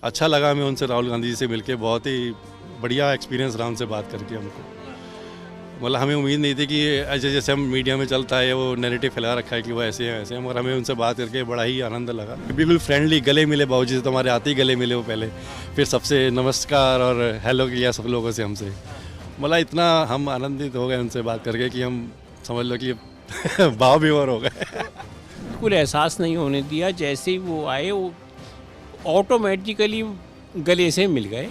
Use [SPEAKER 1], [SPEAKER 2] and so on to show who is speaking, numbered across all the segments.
[SPEAKER 1] अच्छा लगा हमें उनसे, राहुल गांधी जी से मिलके बहुत ही बढ़िया एक्सपीरियंस रहा उनसे बात करके हमको। मतलब हमें उम्मीद नहीं थी कि ऐसे जैसे हम मीडिया में चलता है वो नैरेटिव फैला रखा है कि वो ऐसे हैं ऐसे हैं, मगर हमें उनसे बात करके बड़ा ही आनंद लगा। बिल्कुल फ्रेंडली, गले मिले बाबूजी से, तो हमारे आते ही गले मिले वो पहले, फिर सबसे नमस्कार और हेलो किया सब लोगों से हमसे। मतलब इतना हम आनंदित हो गए उनसे बात करके कि हम समझ लो कि भाव विभोर हो गए।
[SPEAKER 2] बिल्कुल एहसास नहीं होने दिया, जैसे ही वो आए वो ऑटोमेटिकली गले से मिल गए।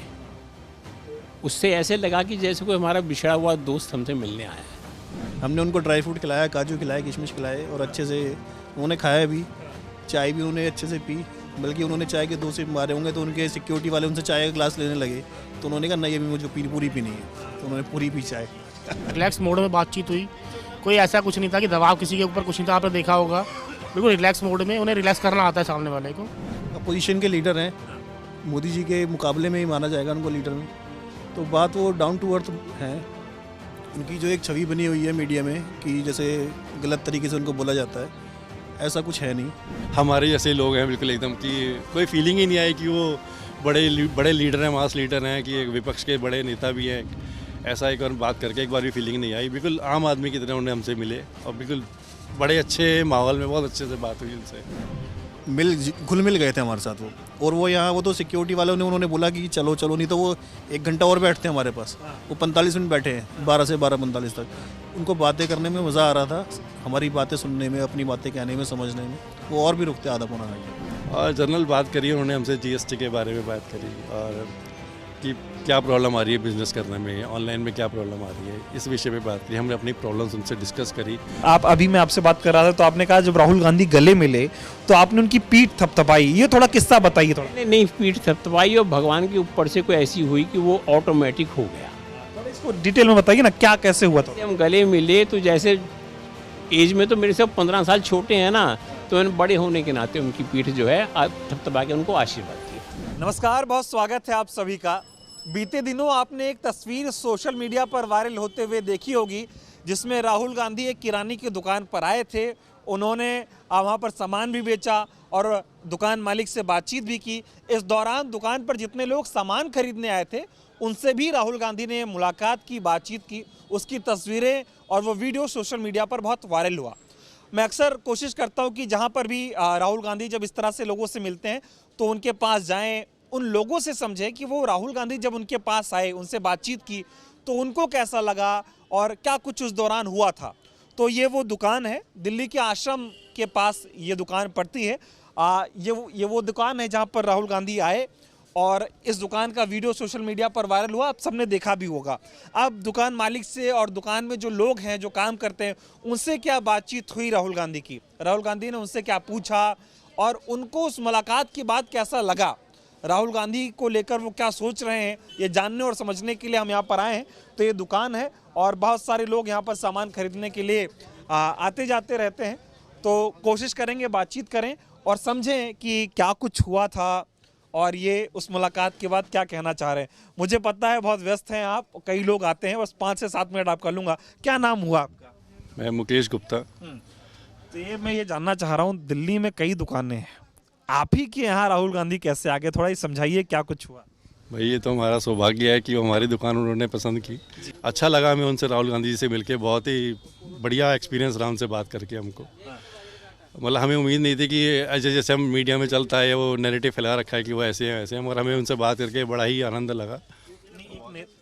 [SPEAKER 2] उससे ऐसे लगा कि जैसे कोई हमारा बिछड़ा हुआ दोस्त हमसे मिलने आया है।
[SPEAKER 3] हमने उनको ड्राई फ्रूट खिलाया, काजू खिलाए, किशमिश खिलाए और अच्छे से उन्होंने खाया भी। चाय भी उन्होंने अच्छे से पी, बल्कि उन्होंने चाय के 2 सिप मारे होंगे तो उनके सिक्योरिटी वाले उनसे चाय का ग्लास लेने लगे, तो उन्होंने कहा नहीं अभी मुझे पूरी पीनी है, तो उन्होंने पूरी पी चाय।
[SPEAKER 4] रिलैक्स मोड में बातचीत हुई, कोई ऐसा कुछ नहीं था कि दबाव किसी के ऊपर कुछ नहीं था। आपने देखा होगा बिल्कुल रिलैक्स मोड में, उन्हें रिलैक्स करना आता है सामने वाले को।
[SPEAKER 3] अपोजिशन के लीडर हैं, मोदी जी के मुकाबले में ही माना जाएगा उनको लीडर में, तो बात वो डाउन टू अर्थ है। उनकी जो एक छवि बनी हुई है मीडिया में कि जैसे गलत तरीके से उनको बोला जाता है, ऐसा कुछ है नहीं।
[SPEAKER 1] हमारे जैसे लोग हैं बिल्कुल एकदम, कि कोई फीलिंग ही नहीं आई कि वो बड़े लीडर हैं, मास लीडर हैं, कि एक विपक्ष के बड़े नेता भी हैं। ऐसा एक बार बात करके एक बार भी फीलिंग नहीं आई। बिल्कुल आम आदमी की तरह उन्हें हमसे मिले और बिल्कुल बड़े अच्छे माहौल में बहुत अच्छे से बात हुई उनसे।
[SPEAKER 3] घुल मिल गए थे हमारे साथ वो। और वो यहाँ वो तो सिक्योरिटी वालों ने उन्होंने बोला कि चलो चलो, नहीं तो वो 1 घंटा और बैठते हैं हमारे पास। वो 45 मिनट बैठे हैं, 12 से 12:45 तक। उनको बातें करने में मज़ा आ रहा था, हमारी बातें सुनने में, अपनी बातें कहने में, समझने में। वो और भी रुकते आधा पौना घंटा।
[SPEAKER 1] और जनरल बात करी उन्होंने हमसे, जीएसटी के बारे में बात करी और कि क्या प्रॉब्लम आ रही है बिज़नेस करने में, ऑनलाइन में क्या प्रॉब्लम आ रही है, इस विषय पे बात करी। हमने अपनी प्रॉब्लम्स उनसे डिस्कस करी।
[SPEAKER 5] आप अभी मैं आपसे बात कर रहा था तो आपने कहा जब राहुल गांधी गले मिले तो आपने उनकी पीठ थपथपाई, ये थोड़ा किस्सा बताइए थोड़ा।
[SPEAKER 2] नहीं, पीठ थपथपाई और भगवान के ऊपर से कोई ऐसी हुई कि वो ऑटोमेटिक हो गया।
[SPEAKER 5] थोड़ा इसको डिटेल में बताइए ना, क्या कैसे हुआ था।
[SPEAKER 2] हम गले मिले तो जैसे एज में तो मेरे से 15 साल छोटे हैं ना, तो बड़े होने के नाते उनकी पीठ जो है थपथपा के उनको आशीर्वाद दिया।
[SPEAKER 5] नमस्कार, बहुत स्वागत है आप सभी का। बीते दिनों आपने एक तस्वीर सोशल मीडिया पर वायरल होते हुए देखी होगी, जिसमें राहुल गांधी एक किराने की दुकान पर आए थे। उन्होंने वहाँ पर सामान भी बेचा और दुकान मालिक से बातचीत भी की। इस दौरान दुकान पर जितने लोग सामान खरीदने आए थे उनसे भी राहुल गांधी ने मुलाकात की, बातचीत की। उसकी तस्वीरें और वो वीडियो सोशल मीडिया पर बहुत वायरल हुआ। मैं अक्सर कोशिश करता हूँ कि जहाँ पर भी राहुल गांधी जब इस तरह से लोगों से मिलते हैं तो उनके पास जाएं, उन लोगों से समझें कि वो राहुल गांधी जब उनके पास आए, उनसे बातचीत की तो उनको कैसा लगा और क्या कुछ उस दौरान हुआ था। तो ये वो दुकान है, दिल्ली के आश्रम के पास ये दुकान पड़ती है। ये वो दुकान है जहाँ पर राहुल गांधी आए और इस दुकान का वीडियो सोशल मीडिया पर वायरल हुआ। आप सबने देखा भी होगा। अब दुकान मालिक से और दुकान में जो लोग हैं, जो काम करते हैं, उनसे क्या बातचीत हुई राहुल गांधी की, राहुल गांधी ने उनसे क्या पूछा और उनको उस मुलाकात के बाद कैसा लगा, राहुल गांधी को लेकर वो क्या सोच रहे हैं, ये जानने और समझने के लिए हम यहाँ पर आए हैं। तो ये दुकान है और बहुत सारे लोग यहाँ पर सामान खरीदने के लिए आते जाते रहते हैं। तो कोशिश करेंगे बातचीत करें और समझें कि क्या कुछ हुआ था और ये उस मुलाकात के बाद क्या कहना चाह रहे हैं। मुझे पता है बहुत व्यस्त हैं आप, कई लोग आते हैं, बस 5 से 7 मिनट आपका लूँगा। क्या नाम हुआ आपका?
[SPEAKER 1] मैं मुकेश गुप्ता।
[SPEAKER 5] तो मैं ये जानना चाह रहा हूँ, दिल्ली में कई दुकानें हैं, आप ही के यहाँ राहुल गांधी कैसे आ गए, थोड़ा ये समझाइए क्या कुछ हुआ।
[SPEAKER 1] भाई ये तो हमारा सौभाग्य है कि वो हमारी दुकान उन्होंने पसंद की। अच्छा लगा हमें उनसे, राहुल गांधी जी से मिलके बहुत ही बढ़िया एक्सपीरियंस रहा उनसे बात करके हमको। मतलब हमें उम्मीद नहीं थी कि ऐसे जैसे हम मीडिया में चलता है वो नैरेटिव फैला रखा है कि वो ऐसे हैं ऐसे हैं, मगर हमें उनसे बात करके बड़ा ही आनंद लगा।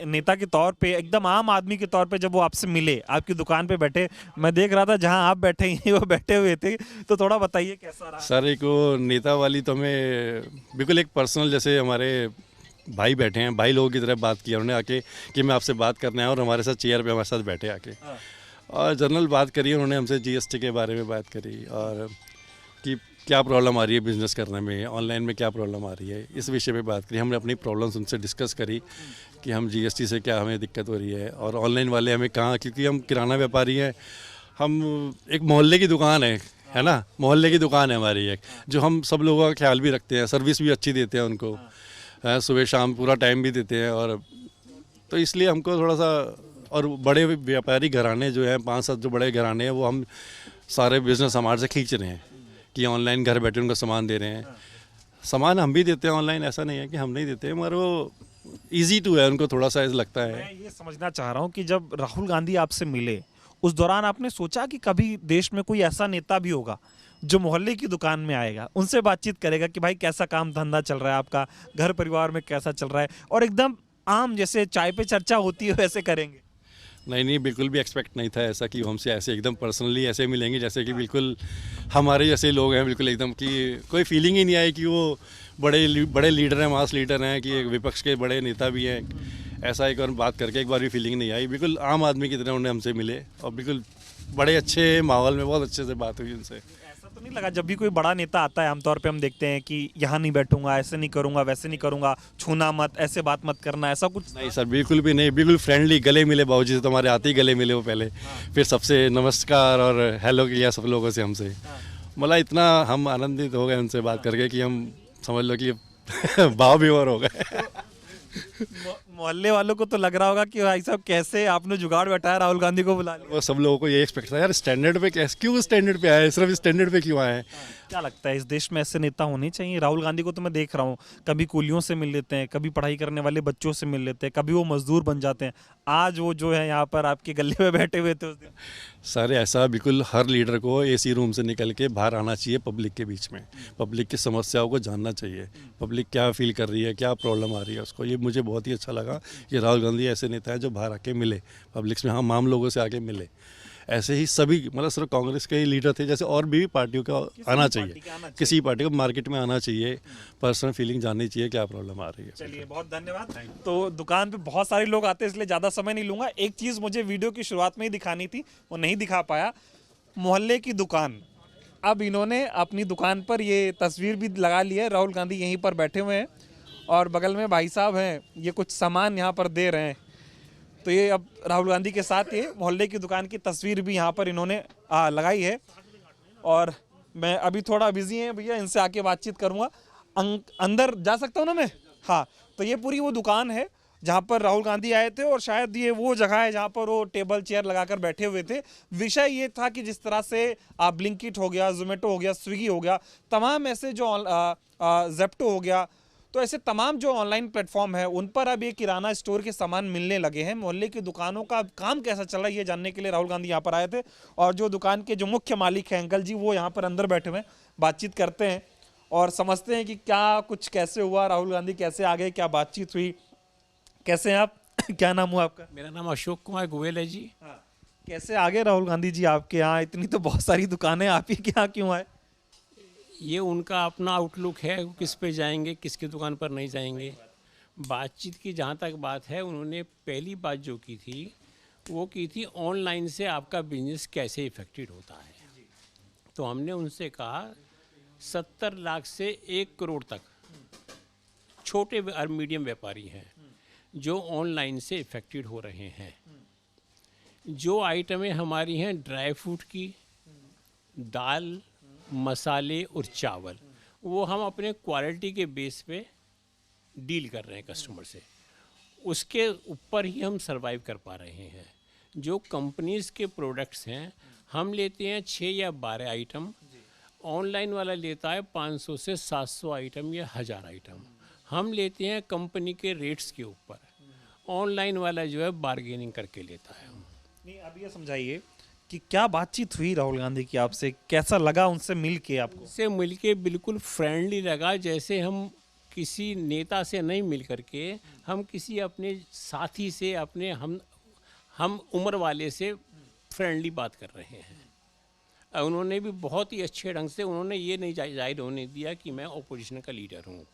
[SPEAKER 5] नेता के तौर पे, एकदम आम आदमी के तौर पे जब वो आपसे मिले, आपकी दुकान पे बैठे, मैं देख रहा था जहां आप बैठे हैं वो बैठे हुए थे, तो थोड़ा बताइए कैसा रहा।
[SPEAKER 1] सर एक वो नेता वाली तो हमें बिल्कुल एक पर्सनल, जैसे हमारे भाई बैठे हैं, भाई लोगों की तरह बात किया उन्होंने आके कि मैं आपसे बात करने आया और हमारे साथ चेयर पे हमारे साथ बैठे आके और जनरल बात करी उन्होंने हमसे, जीएसटी के बारे में बात करी और कि क्या प्रॉब्लम आ रही है बिज़नेस करने में, ऑनलाइन में क्या प्रॉब्लम आ रही है, इस विषय पे बात करी। हमने अपनी प्रॉब्लम्स उनसे डिस्कस करी कि हम जीएसटी से क्या हमें दिक्कत हो रही है और ऑनलाइन वाले हमें कहाँ, क्योंकि हम किराना व्यापारी हैं, हम एक मोहल्ले की दुकान है ना, मोहल्ले की दुकान है हमारी एक, जो हम सब लोगों का ख्याल भी रखते हैं, सर्विस भी अच्छी देते हैं उनको, सुबह शाम पूरा टाइम भी देते हैं। और तो इसलिए हमको थोड़ा सा, और बड़े व्यापारी घराने जो हैं, 5-7 जो बड़े घराने हैं, वो हम सारे बिज़नेस हमारे से खींच रहे हैं कि ऑनलाइन घर बैठे उनको सामान दे रहे हैं। सामान हम भी देते हैं ऑनलाइन, ऐसा नहीं है कि हम नहीं देते, मगर वो ईजी टू है, उनको थोड़ा सा ऐसा लगता है।
[SPEAKER 5] मैं ये समझना चाह रहा हूँ कि जब राहुल गांधी आपसे मिले उस दौरान आपने सोचा कि कभी देश में कोई ऐसा नेता भी होगा जो मोहल्ले की दुकान में आएगा, उनसे बातचीत करेगा कि भाई कैसा काम धंधा चल रहा है आपका, घर परिवार में कैसा चल रहा है, और एकदम आम जैसे चाय पे चर्चा होती है वैसे करेंगे?
[SPEAKER 1] नहीं नहीं, बिल्कुल भी एक्सपेक्ट नहीं था ऐसा कि वो हमसे ऐसे एकदम पर्सनली ऐसे मिलेंगे, जैसे कि बिल्कुल हमारे जैसे लोग हैं, बिल्कुल एकदम कि कोई फीलिंग ही नहीं आई कि वो बड़े लीडर हैं, मास लीडर हैं, कि एक विपक्ष के बड़े नेता भी हैं। ऐसा एक बार बात करके एक बार भी फीलिंग नहीं आई, बिल्कुल आम आदमी की तरह उन्हें हमसे मिले और बिल्कुल बड़े अच्छे माहौल में बहुत अच्छे से बात हुई उनसे।
[SPEAKER 5] ऐसा तो नहीं लगा जब भी कोई बड़ा नेता आता है, आमतौर पे हम देखते हैं कि यहाँ नहीं बैठूंगा, ऐसे नहीं करूंगा, वैसे नहीं करूंगा, छूना मत, ऐसे बात मत करना, ऐसा कुछ?
[SPEAKER 1] नहीं सर, बिल्कुल भी नहीं, बिल्कुल फ्रेंडली, गले मिले बाबूजी से, तो हमारे आते ही गले मिले वो पहले, फिर सबसे नमस्कार और हेलो किया सब लोगों से हमसे। मतलब इतना हम आनंदित हो गए उनसे बात करके कि हम समझ लो कि भाव विभोर हो गए।
[SPEAKER 5] मोहल्ले वालों को तो लग रहा होगा कि भाई साहब कैसे आपने जुगाड़ बैठाया, राहुल गांधी को बुला लिया।
[SPEAKER 1] वो सब लोगों को ये एक्सपेक्ट था, यार स्टैंडर्ड पे कैसे, क्यों स्टैंडर्ड पे आए, सिर्फ स्टैंडर्ड पे क्यों आए।
[SPEAKER 5] क्या लगता है इस देश में ऐसे नेता होने चाहिए? राहुल गांधी को तो मैं देख रहा हूँ, कभी कुलियों से मिल लेते हैं, कभी पढ़ाई करने वाले बच्चों से मिल लेते हैं, कभी वो मजदूर बन जाते हैं। आज वो जो है यहाँ पर आपके गले में बैठे हुए थे उस दिन।
[SPEAKER 1] सर ऐसा बिल्कुल हर लीडर को एसी रूम से निकल के बाहर आना चाहिए, पब्लिक के बीच में, पब्लिक की समस्याओं को जानना चाहिए, पब्लिक क्या फील कर रही है, क्या प्रॉब्लम आ रही है उसको। ये मुझे बहुत ही अच्छा लगा कि राहुल गांधी ऐसे नेता है जो बाहर आके मिले पब्लिक में, हम आम लोगों से आके मिले। ऐसे ही सभी, मतलब सिर्फ कांग्रेस के ही लीडर थे, जैसे और भी पार्टियों का आना चाहिए, किसी पार्टी को मार्केट में आना चाहिए, पर्सनल फीलिंग जाननी चाहिए, क्या प्रॉब्लम आ रही है।
[SPEAKER 5] चलिए, बहुत धन्यवाद। तो दुकान पे बहुत सारे लोग आते हैं, इसलिए ज़्यादा समय नहीं लूँगा। एक चीज़ मुझे वीडियो की शुरुआत में ही दिखानी थी, वो नहीं दिखा पाया, मोहल्ले की दुकान। अब इन्होंने अपनी दुकान पर ये तस्वीर भी लगा ली है, राहुल गांधी यहीं पर बैठे हुए हैं और बगल में भाई साहब हैं, ये कुछ सामान यहाँ पर दे रहे हैं। तो ये अब राहुल गांधी के साथ ये मोहल्ले की दुकान की तस्वीर भी यहाँ पर इन्होंने लगाई है। और मैं अभी थोड़ा बिजी हैं भैया, इनसे आके बातचीत करूँगा। अंदर जा सकता हूँ ना मैं? हाँ, तो ये पूरी वो दुकान है जहाँ पर राहुल गांधी आए थे और शायद ये वो जगह है जहाँ पर वो टेबल चेयर लगाकर बैठे हुए थे। विषय ये था कि जिस तरह से ब्लिंकिट हो गया, जोमेटो हो गया, स्विगी हो गया, तमाम ऐसे जो जेप्टो हो गया, तो ऐसे तमाम जो ऑनलाइन प्लेटफॉर्म है उन पर अब ये किराना स्टोर के सामान मिलने लगे हैं। मोहल्ले की दुकानों का काम कैसा चल रहा है ये जानने के लिए राहुल गांधी यहाँ पर आए थे और जो दुकान के जो मुख्य मालिक हैं अंकल जी, वो यहाँ पर अंदर बैठे हुए हैं। बातचीत करते हैं और समझते हैं कि क्या कुछ कैसे हुआ, राहुल गांधी कैसे आ गए, क्या बातचीत हुई। कैसे हैं आप? क्या नाम हुआ आपका?
[SPEAKER 2] मेरा नाम अशोक कुमार गोयल है जी।
[SPEAKER 5] हाँ, कैसे आ गए राहुल गांधी जी आपके यहाँ? इतनी तो बहुत सारी दुकानें, आप ही के यहाँ क्यों आए?
[SPEAKER 2] ये उनका अपना आउटलुक है, वो किस पे जाएंगे, किसकी दुकान पर नहीं जाएंगे। बातचीत की जहाँ तक बात है, उन्होंने पहली बात जो की थी वो की थी ऑनलाइन से आपका बिजनेस कैसे इफेक्टेड होता है। तो हमने उनसे कहा 70 लाख से 1 करोड़ तक छोटे और मीडियम व्यापारी हैं जो ऑनलाइन से इफेक्टेड हो रहे हैं। जो आइटमें हमारी हैं ड्राई फ्रूट की, दाल, मसाले और चावल, वो हम अपने क्वालिटी के बेस पे डील कर रहे हैं कस्टमर से, उसके ऊपर ही हम सरवाइव कर पा रहे हैं। जो कंपनीज़ के प्रोडक्ट्स हैं हम लेते हैं 6 या 12 आइटम, ऑनलाइन वाला लेता है 500 से 700 आइटम या 1000 आइटम। हम लेते हैं कंपनी के रेट्स के ऊपर, ऑनलाइन वाला जो है बार्गेनिंग करके लेता है।
[SPEAKER 5] नहीं, अब ये समझाइए कि क्या बातचीत हुई राहुल गांधी की आपसे, कैसा लगा उनसे मिल के आपको?
[SPEAKER 2] उससे मिल के बिल्कुल फ्रेंडली लगा, जैसे हम किसी नेता से नहीं मिल करके हम किसी अपने साथी से, अपने हम उम्र वाले से फ्रेंडली बात कर रहे हैं। उन्होंने भी बहुत ही अच्छे ढंग से, उन्होंने ये नहीं जाहिर होने दिया कि मैं ओपोजिशन का लीडर हूँ।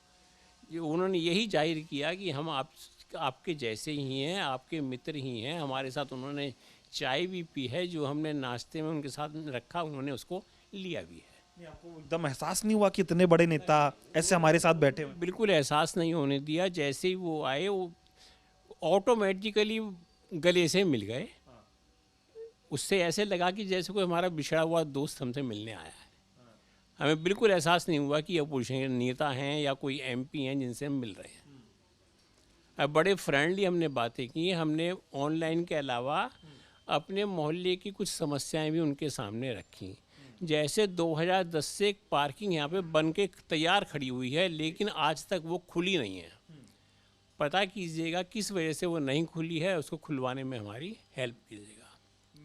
[SPEAKER 2] उन्होंने यही जाहिर किया कि हम आपके जैसे ही हैं, आपके मित्र ही हैं। हमारे साथ उन्होंने चाय भी पी है, जो हमने नाश्ते में उनके साथ रखा उन्होंने उसको लिया भी है।
[SPEAKER 5] आपको एकदम एहसास नहीं हुआ कि इतने बड़े नेता ऐसे हमारे साथ बैठे हुए?
[SPEAKER 2] बिल्कुल एहसास नहीं होने दिया। जैसे ही वो आए वो ऑटोमेटिकली गले से मिल गए। उससे ऐसे लगा कि जैसे कोई हमारा बिछड़ा हुआ दोस्त हमसे मिलने आया है। हमें बिल्कुल एहसास नहीं हुआ कि अपोजिशन के नेता हैं या कोई एमपी हैं जिनसे हम मिल रहे हैं। अब बड़े फ्रेंडली हमने बातें की। हमने ऑनलाइन के अलावा अपने मोहल्ले की कुछ समस्याएं भी उनके सामने रखी, जैसे 2010 से एक पार्किंग यहाँ पे बन के तैयार खड़ी हुई है, लेकिन आज तक वो खुली नहीं है। पता कीजिएगा किस वजह से वो नहीं खुली है, उसको खुलवाने में हमारी हेल्प कीजिएगा।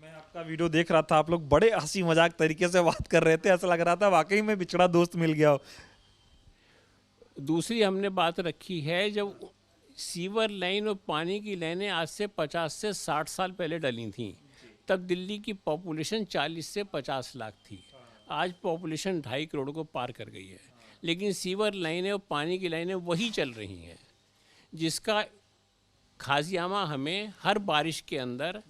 [SPEAKER 5] मैं आपका वीडियो देख रहा था, आप लोग बड़े हंसी मजाक तरीके से बात कर रहे थे, ऐसा लग रहा था वाकई में बिछड़ा दोस्त मिल गया हो।
[SPEAKER 2] दूसरी हमने बात रखी है, जब सीवर लाइन और पानी की लाइनें आज से 50 से 60 साल पहले डली थी, तब दिल्ली की पॉपुलेशन 40 से 50 लाख थी। आज पॉपुलेशन 2.5 करोड़ को पार कर गई है, लेकिन सीवर लाइनें और पानी की लाइनें वही चल रही हैं, जिसका खाजियामा हमें हर बारिश के अंदर,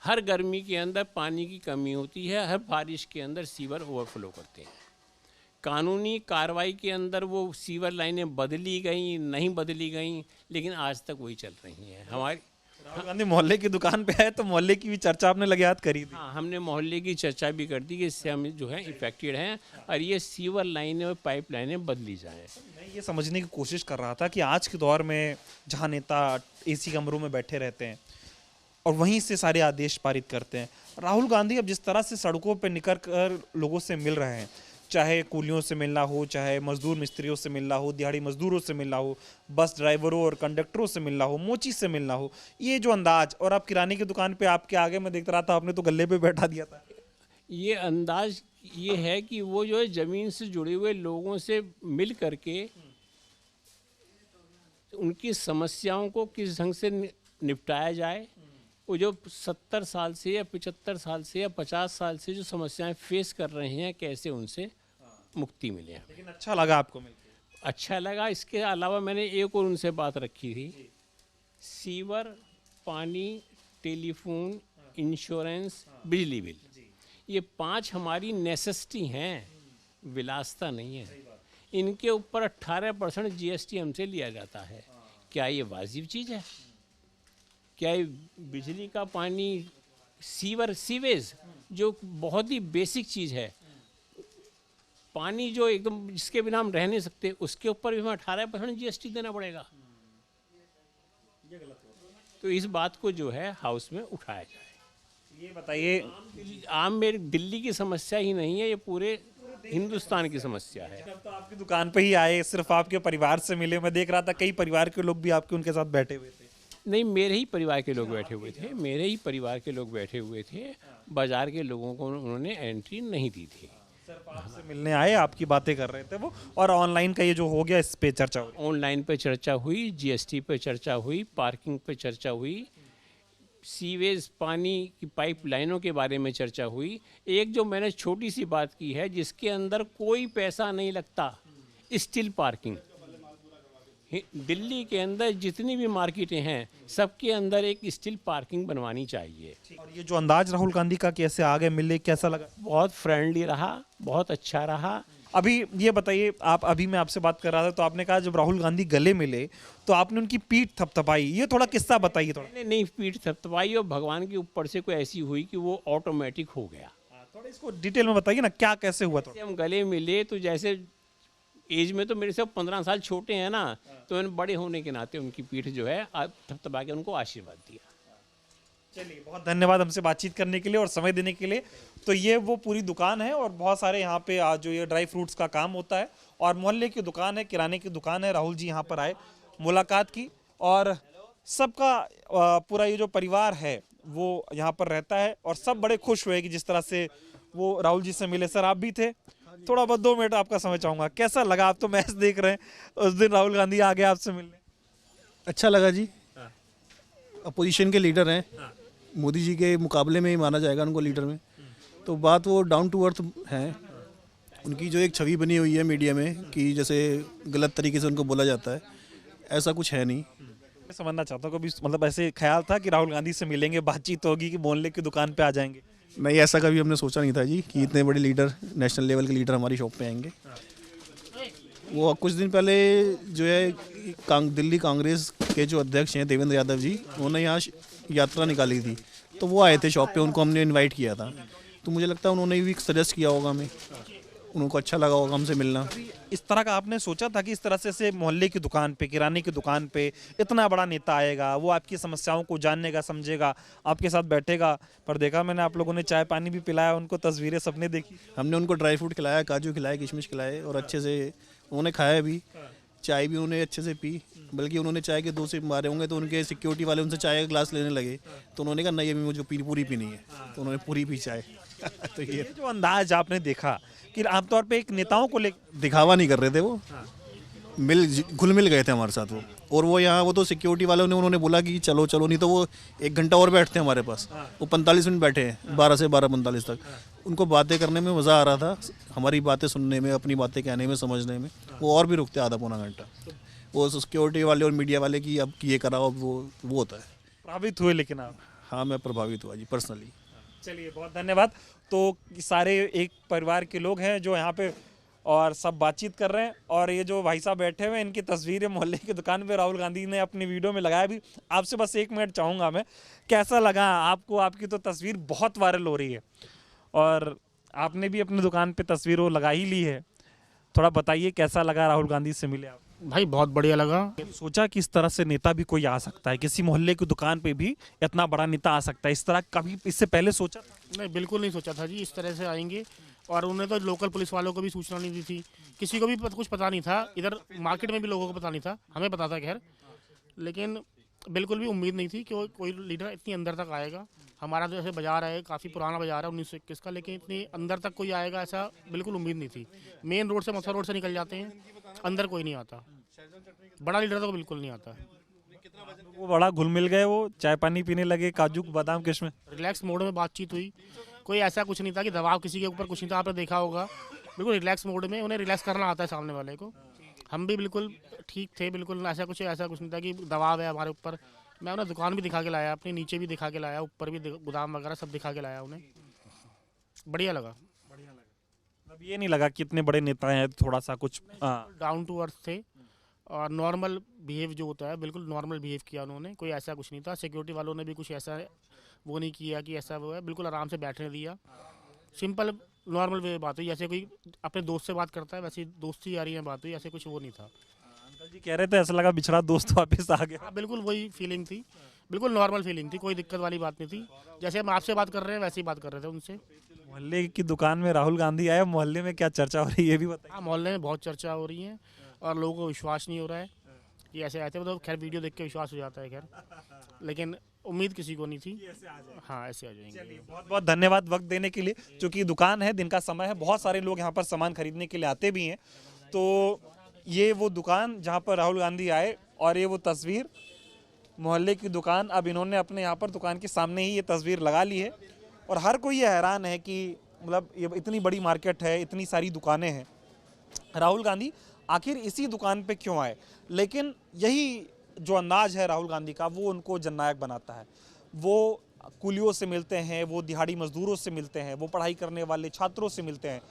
[SPEAKER 2] हर गर्मी के अंदर पानी की कमी होती है, हर बारिश के अंदर सीवर ओवरफ्लो करते हैं। कानूनी कार्रवाई के अंदर वो सीवर लाइनें बदली गई, नहीं बदली गई, लेकिन आज तक वही चल रही हैं। हमारी
[SPEAKER 5] राहुल गांधी मोहल्ले की दुकान पे आए तो मोहल्ले की भी चर्चा आपने लगे हाथ करी थी।
[SPEAKER 2] हाँ, हमने मोहल्ले की चर्चा भी कर दी कि इससे हम जो है इफेक्टेड हैं और ये सीवर लाइनें और पाइप लाइनें बदली जाएं।
[SPEAKER 5] मैं ये समझने की कोशिश कर रहा था कि आज के दौर में जहाँ नेता एसी कमरों में बैठे रहते हैं और वहीं से सारे आदेश पारित करते हैं, राहुल गांधी अब जिस तरह से सड़कों पर निकल कर लोगों से मिल रहे हैं, चाहे कूलियों से मिलना हो, चाहे मजदूर मिस्त्रियों से मिलना हो, दिहाड़ी मजदूरों से मिलना हो, बस ड्राइवरों और कंडक्टरों से मिलना हो, मोची से मिलना हो, ये जो अंदाज, और आप किराने की दुकान पे आपके आगे मैं देख रहा था आपने तो गले पे बैठा दिया था।
[SPEAKER 2] ये अंदाज ये है कि वो जो है ज़मीन से जुड़े हुए लोगों से मिल करके उनकी समस्याओं को किस ढंग से निपटाया जाए। वो जो 70 साल से या 75 साल से या 50 साल से जो समस्याएं फेस कर रहे हैं, कैसे उनसे मुक्ति मिले।
[SPEAKER 5] लेकिन अच्छा लगा आपको मिलकर?
[SPEAKER 2] अच्छा लगा। इसके अलावा मैंने एक और उनसे बात रखी थी, सीवर, पानी, टेलीफोन, इंश्योरेंस, बिजली बिल, ये 5 हमारी नेसेसिटी हैं, विलासता नहीं है। इनके ऊपर 18% GST हमसे लिया जाता है। क्या ये वाजिब चीज़ है? क्या ये बिजली का पानी, सीवर, सीवेज जो बहुत ही बेसिक चीज़ है, पानी जो एकदम जिसके बिना हम रह नहीं सकते, उसके ऊपर भी हमें 18% GST देना पड़ेगा। तो इस बात को जो है हाउस में उठाया जाए।
[SPEAKER 5] ये बताइए,
[SPEAKER 2] आम मेरी दिल्ली की समस्या ही नहीं है, ये पूरे हिंदुस्तान की समस्या है।
[SPEAKER 5] अब तो आपकी दुकान पे ही आए, सिर्फ आपके परिवार से मिले, मैं देख रहा था कई परिवार के लोग भी आपके उनके साथ बैठे हुए थे।
[SPEAKER 2] नहीं, मेरे ही परिवार के लोग बैठे हुए थे, मेरे ही परिवार के लोग बैठे हुए थे। बाजार के लोगों को उन्होंने एंट्री नहीं दी थी।
[SPEAKER 5] सिर्फ आपसे मिलने आए, आपकी बातें कर रहे थे वो, और ऑनलाइन का ये जो हो गया इस पे चर्चा हुई।
[SPEAKER 2] ऑनलाइन पे चर्चा हुई, GST पे चर्चा हुई, पार्किंग पे चर्चा हुई, सीवेज, पानी की पाइप लाइनों के बारे में चर्चा हुई। एक जो मैंने छोटी सी बात की है, जिसके अंदर कोई पैसा नहीं लगता, स्टिल पार्किंग। दिल्ली के अंदर जितनी भी मार्केटें हैं, सबके अंदर एक स्टिल पार्किंग बनवानी चाहिए।
[SPEAKER 5] और ये जो अंदाज राहुल गांधी का कैसे आगे मिले, कैसा लगा?
[SPEAKER 2] बहुत फ्रेंडली रहा, बहुत अच्छा रहा।
[SPEAKER 5] अभी ये बताइए, आप अभी मैं आपसे बात कर रहा था तो आपने कहा जब राहुल गांधी गले मिले तो आपने उनकी पीठ थपथपाई, ये थोड़ा किस्सा बताइए थोड़ा।
[SPEAKER 2] मैंने नहीं पीठ थपथपाई, और भगवान के ऊपर से कोई ऐसी हुई कि वो ऑटोमेटिक हो गया।
[SPEAKER 5] थोड़ा इसको डिटेल में बताइए ना, क्या कैसे हुआ थोड़ा।
[SPEAKER 2] हम गले मिले तो जैसे एज में तो मेरे से 15 साल छोटे हैं ना, तो मैंने बड़े होने के नाते उनकी पीठ जो है थपथपा के उनको आशीर्वाद दिया।
[SPEAKER 5] चलिए, बहुत धन्यवाद हमसे बातचीत करने के लिए और समय देने के लिए। तो ये वो पूरी दुकान है और बहुत सारे यहाँ पे आज जो ये ड्राई फ्रूट्स का काम होता है, और मोहल्ले की दुकान है, किराने की दुकान है। राहुल जी यहाँ पर आए, मुलाकात की, और सबका पूरा ये जो परिवार है वो यहाँ पर रहता है, और सब बड़े खुश हुए कि जिस तरह से वो राहुल जी से मिले। सर, आप भी थे, थोड़ा बहुत 2 मिनट आपका समय चाहूँगा, कैसा लगा? आप तो मैच देख रहे हैं, उस दिन राहुल गांधी आ गए आपसे मिलने।
[SPEAKER 3] अच्छा लगा जी। अपोजिशन के लीडर हैं, मोदी जी के मुकाबले में ही माना जाएगा उनको लीडर में। तो बात वो डाउन टू अर्थ हैं। उनकी जो एक छवि बनी हुई है मीडिया में कि जैसे गलत तरीके से उनको बोला जाता है, ऐसा कुछ है नहीं।
[SPEAKER 5] मैं समझना चाहता हूँ, कभी मतलब ऐसे ख्याल था कि राहुल गांधी से मिलेंगे, बातचीत होगी, कि मोहल्ले की दुकान पे आ जाएंगे?
[SPEAKER 3] नहीं, ऐसा कभी हमने सोचा नहीं था जी कि इतने बड़े लीडर, नेशनल लेवल के लीडर हमारी शॉप पे आएंगे। वो कुछ दिन पहले जो है दिल्ली कांग्रेस के जो अध्यक्ष हैं देवेंद्र यादव जी, उन्होंने यहाँ यात्रा निकाली थी, तो वो आए थे शॉप पे, उनको हमने इनवाइट किया था। तो मुझे लगता है उन्होंने भी सजेस्ट किया होगा हमें, उनको अच्छा लगा होगा हमसे मिलना।
[SPEAKER 5] इस तरह का आपने सोचा था कि इस तरह से मोहल्ले की दुकान पे, किराने की दुकान पे इतना बड़ा नेता आएगा, वो आपकी समस्याओं को जानेगा, समझेगा, आपके साथ बैठेगा? पर देखा मैंने आप लोगों ने चाय पानी भी पिलाया उनको, तस्वीरें सबने देखी।
[SPEAKER 3] हमने उनको ड्राई फ्रूट खिलाया, काजू खिलाए, किशमिश खिलाए और अच्छे से उन्होंने खाया भी। चाय भी उन्होंने अच्छे से पी, बल्कि उन्होंने चाय के 2 सिप मारे होंगे तो उनके सिक्योरिटी वाले उनसे चाय का ग्लास लेने लगे, तो उन्होंने कहा नहीं अभी मुझे पूरी पीनी है, तो उन्होंने पूरी पी चाय। तो ये
[SPEAKER 5] ये जो अंदाज आपने देखा कि आमतौर पे एक नेताओं को ले
[SPEAKER 3] दिखावा नहीं कर रहे थे वो, घुल मिल गए थे हमारे साथ वो। और वो यहाँ वो तो सिक्योरिटी वालों ने उन्होंने बोला कि चलो चलो, नहीं तो वो 1 घंटा और बैठते हमारे पास। वो 45 मिनट बैठे हैं, 12 से 12:45 तक। उनको बातें करने में मज़ा आ रहा था, हमारी बातें सुनने में, अपनी बातें कहने में, समझने में। वो और भी रुकते आधा पौना घंटा। वो सिक्योरिटी वाले और मीडिया वाले की अब ये कराओ, अब वो होता है।
[SPEAKER 5] प्रभावित हुए लेकिन आप?
[SPEAKER 3] हाँ मैं प्रभावित हुआ जी पर्सनली।
[SPEAKER 5] चलिए बहुत धन्यवाद। तो सारे एक परिवार के लोग हैं जो यहाँ पे और सब बातचीत कर रहे हैं, और ये जो भाई साहब बैठे हुए हैं इनकी तस्वीरें मोहल्ले की दुकान पे राहुल गांधी ने अपनी वीडियो में लगाया भी। आपसे बस 1 मिनट चाहूँगा मैं, कैसा लगा आपको? आपकी तो तस्वीर बहुत वायरल हो रही है और आपने भी अपनी दुकान पे तस्वीर वो लगा ही ली है। थोड़ा बताइए कैसा लगा राहुल गांधी से मिले आप?
[SPEAKER 4] भाई बहुत बढ़िया लगा।
[SPEAKER 5] सोचा कि इस तरह से नेता भी कोई आ सकता है, किसी मोहल्ले की दुकान पे भी इतना बड़ा नेता आ सकता है, इस तरह कभी इससे पहले सोचा था?
[SPEAKER 4] नहीं बिल्कुल नहीं सोचा था जी इस तरह से आएंगे। और उन्हें तो लोकल पुलिस वालों को भी सूचना नहीं दी थी, किसी को भी कुछ पता नहीं था, इधर मार्केट में भी लोगों को पता नहीं था, हमें पता था खैर, लेकिन बिल्कुल भी उम्मीद नहीं थी कि कोई लीडर इतनी अंदर तक आएगा। हमारा जो ऐसे बाज़ार है, काफ़ी पुराना बाज़ार है 1921 का, लेकिन इतनी अंदर तक कोई आएगा ऐसा बिल्कुल उम्मीद नहीं थी। मेन रोड से, मथुरा रोड से निकल जाते हैं, अंदर कोई नहीं आता। बड़ा लीडर तो बिल्कुल नहीं आता।
[SPEAKER 5] वो बड़ा घुल मिल गए, वो चाय पानी पीने लगे, काजू बादाम किशमिश।
[SPEAKER 4] रिलैक्स मोड में बातचीत हुई, कोई ऐसा कुछ नहीं था कि दबाव किसी के ऊपर कुछ नहीं था। आपने देखा होगा बिल्कुल रिलैक्स मोड में, उन्हें रिलैक्स करना आता है सामने वाले को। हम भी बिल्कुल ठीक थे, बिल्कुल ऐसा कुछ नहीं था कि दबाव है हमारे ऊपर। मैं उन्हें दुकान भी दिखा के लाया, अपने नीचे भी दिखा के लाया, ऊपर भी गोदाम वगैरह सब दिखा के लाया उन्हें। बढ़िया लगा।
[SPEAKER 5] अब ये नहीं लगा कि इतने बड़े नेता हैं, थोड़ा सा कुछ
[SPEAKER 4] डाउन टू अर्थ थे और नॉर्मल बिहेव जो होता है बिल्कुल नॉर्मल बिहेव किया उन्होंने, कोई ऐसा कुछ नहीं था। सिक्योरिटी वालों ने भी कुछ ऐसा वो नहीं किया कि ऐसा वो है, बिल्कुल आराम से बैठने दिया। सिंपल नॉर्मल वे बात हुई, जैसे कोई अपने दोस्त से बात करता है वैसे दोस्ती यारी में बात हुई, ऐसे कुछ वो नहीं था।
[SPEAKER 5] अंकल जी कह रहे थे ऐसा लगा बिछड़ा दोस्त वापस आ गया।
[SPEAKER 4] हाँ बिल्कुल वही फीलिंग थी, बिल्कुल नॉर्मल फीलिंग थी, कोई दिक्कत वाली बात नहीं थी। जैसे हम आपसे बात कर रहे हैं वैसे ही बात कर रहे थे उनसे।
[SPEAKER 5] मोहल्ले की दुकान में राहुल गांधी आए, मोहल्ले में क्या चर्चा हो रही है ये भी बताइए।
[SPEAKER 4] हाँ मोहल्ले में बहुत चर्चा हो रही है और लोगों को विश्वास नहीं हो रहा है कि ऐसे आए थे। मतलब खैर वीडियो देख के विश्वास हो जाता है खैर, लेकिन उम्मीद किसी को नहीं थी। हाँ ऐसे आ जाएंगे।
[SPEAKER 5] बहुत बहुत धन्यवाद वक्त देने के लिए। चूँकि दुकान है, दिन का समय है, बहुत सारे लोग यहाँ पर सामान खरीदने के लिए आते भी हैं। तो ये वो दुकान जहाँ पर राहुल गांधी आए और ये वो तस्वीर मोहल्ले की दुकान, अब इन्होंने अपने यहाँ पर दुकान के सामने ही ये तस्वीर लगा ली है। और हर कोई ये हैरान है कि मतलब ये इतनी बड़ी मार्केट है, इतनी सारी दुकानें हैं, राहुल गांधी आखिर इसी दुकान पे क्यों आए? लेकिन यही जो अंदाज है राहुल गांधी का, वो उनको जननायक बनाता है। वो कुलियों से मिलते हैं, वो दिहाड़ी मजदूरों से मिलते हैं, वो पढ़ाई करने वाले छात्रों से मिलते हैं,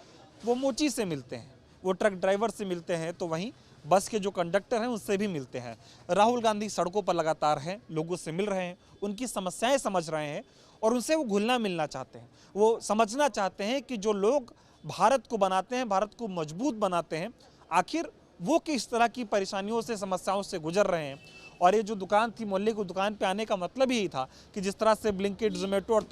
[SPEAKER 5] वो मोची से मिलते हैं, वो ट्रक ड्राइवर से मिलते हैं, तो वहीं बस के जो कंडक्टर हैं उनसे भी मिलते हैं। राहुल गांधी सड़कों पर लगातार हैं, लोगों से मिल रहे हैं, उनकी समस्याएं समझ रहे हैं और उनसे वो घुलना मिलना चाहते हैं। वो समझना चाहते हैं कि जो लोग भारत को बनाते हैं, भारत को मजबूत बनाते हैं, आखिर वो किस तरह की परेशानियों से, समस्याओं से गुजर रहे हैं। और ये जो दुकान थी, मोहल्ले की दुकान पे आने का मतलब यही था कि जिस तरह से ब्लिंकिट, जोमेटो और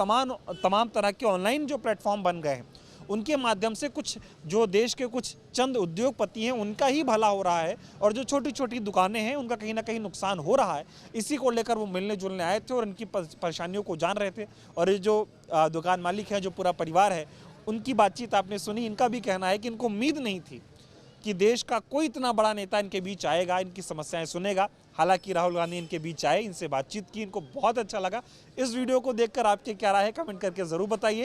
[SPEAKER 5] तमाम तरह के ऑनलाइन जो प्लेटफॉर्म बन गए हैं, उनके माध्यम से कुछ जो देश के कुछ चंद उद्योगपति हैं उनका ही भला हो रहा है और जो छोटी छोटी दुकानें हैं उनका कहीं ना कहीं नुकसान हो रहा है। इसी को लेकर वो मिलने जुलने आए थे और इनकी परेशानियों को जान रहे थे। और ये जो दुकान मालिक है, जो पूरा परिवार है, उनकी बातचीत आपने सुनी। इनका भी कहना है कि इनको उम्मीद नहीं थी कि देश का कोई इतना बड़ा नेता इनके बीच आएगा, इनकी समस्याएं सुनेगा। हालांकि राहुल गांधी इनके बीच आए, इनसे बातचीत की, इनको बहुत अच्छा लगा। इस वीडियो को देखकर आपके क्या राय है कमेंट करके ज़रूर बताइए।